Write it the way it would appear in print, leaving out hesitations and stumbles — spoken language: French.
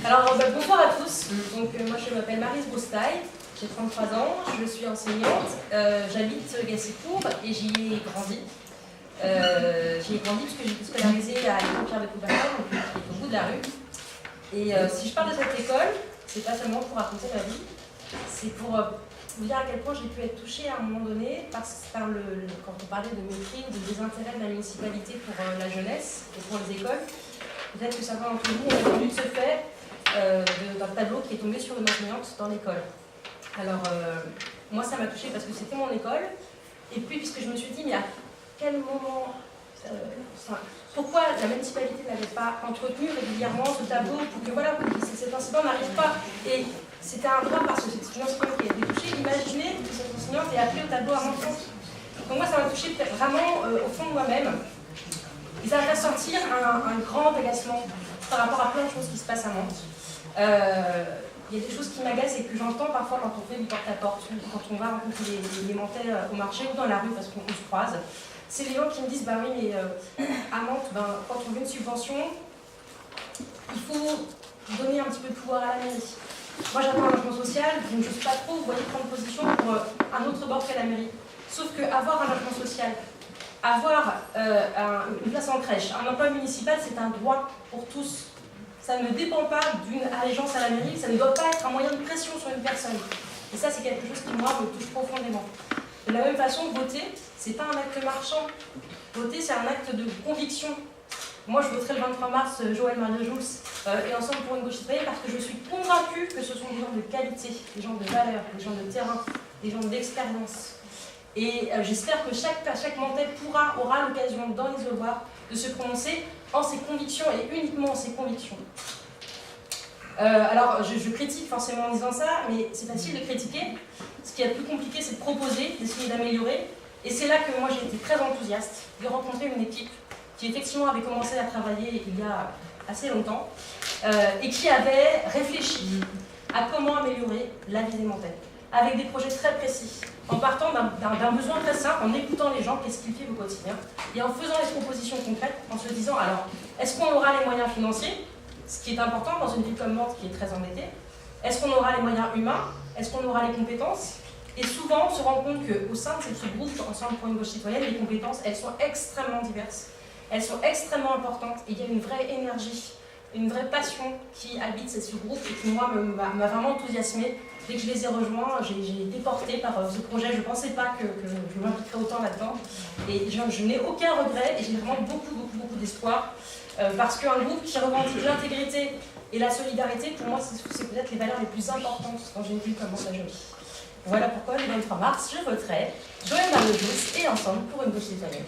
Alors, bonsoir à tous. Donc, moi, je m'appelle Maryse Broustaille, j'ai 33 ans, je suis enseignante, j'habite Gassicourt et j'y ai grandi. J'y ai grandi parce que j'ai été scolarisée à l'école Pierre de Coubertin, donc qui est au bout de la rue. Et si je parle de cette école, c'est pas seulement pour raconter ma vie, c'est pour vous dire à quel point j'ai pu être touchée à un moment donné par quand on parlait de mépris ou de désintérêt de la municipalité pour la jeunesse et pour les écoles. Peut-être que certains d'entre vous ont entendu de ce fait d'un tableau qui est tombé sur une enseignante dans l'école. Alors, moi, ça m'a touchée parce que c'était mon école. Et puis, puisque je me suis dit, mais à quel moment, pourquoi la municipalité n'avait pas entretenu régulièrement ce tableau pour que voilà, cet incident n'arrive pas. Et c'était un drame parce que c'est une enseignante qui a été touchée. Imaginez que cette enseignante ait appelé au tableau à mon compte. Donc moi, ça m'a touchée vraiment au fond de moi-même. Et ça va sortir un grand agacement par rapport à plein de choses qui se passent à Mantes. Il y a des choses qui m'agacent et que j'entends parfois quand on fait du porte-à-porte, quand on va rencontrer les Mantais au marché ou dans la rue parce qu'on se croise. C'est les gens qui me disent, bah oui, mais à Mantes, quand on veut une subvention, il faut donner un petit peu de pouvoir à la mairie. Moi j'attends un logement social, donc je ne sais pas trop, vous voyez, prendre position pour un autre bord qu'à la mairie. Sauf qu'avoir un logement social, avoir une place en crèche, un emploi municipal, c'est un droit pour tous. Ça ne dépend pas d'une allégeance à la mairie, ça ne doit pas être un moyen de pression sur une personne. Et ça, c'est quelque chose qui, moi, me touche profondément. De la même façon, voter, c'est pas un acte marchand. Voter, c'est un acte de conviction. Moi, je voterai le 23 mars Joël Marie-Jules et Ensemble pour une gauche citoyenne parce que je suis convaincue que ce sont des gens de qualité, des gens de valeur, des gens de terrain, des gens d'expérience. Et j'espère que chaque Mantais aura l'occasion dans les devoirs de se prononcer en ses convictions et uniquement en ses convictions. Alors, je critique forcément en disant ça, mais c'est facile de critiquer. Ce qui est le plus compliqué, c'est de proposer, d'essayer d'améliorer. Et c'est là que moi, j'ai été très enthousiaste de rencontrer une équipe qui effectivement avait commencé à travailler il y a assez longtemps et qui avait réfléchi à comment améliorer la vie des Mantais, avec des projets très précis, en partant d'un besoin très simple, en écoutant les gens, qu'est-ce qu'ils vivent au quotidien, et en faisant des propositions concrètes, en se disant, alors, est-ce qu'on aura les moyens financiers, ce qui est important dans une ville comme Mantes qui est très endettée, est-ce qu'on aura les moyens humains, est-ce qu'on aura les compétences, et souvent on se rend compte qu'au sein de ce groupe, Ensemble pour une gauche citoyenne, les compétences, elles sont extrêmement diverses, elles sont extrêmement importantes, et il y a une vraie énergie, une vraie passion qui habite ce groupe et qui, moi, m'a vraiment enthousiasmée. Dès que je les ai rejoints, j'ai été portée par ce projet. Je ne pensais pas que je m'impliquerais autant là-dedans. Et je n'ai aucun regret et j'ai vraiment beaucoup d'espoir. Parce qu'un groupe qui revendique l'intégrité et la solidarité, pour moi, c'est peut-être les valeurs les plus importantes dans une ville comme Mantes-la-Jolie. Voilà pourquoi, le 23 mars, je voterai Joël Marie-Jules et Ensemble pour une gauche citoyenne.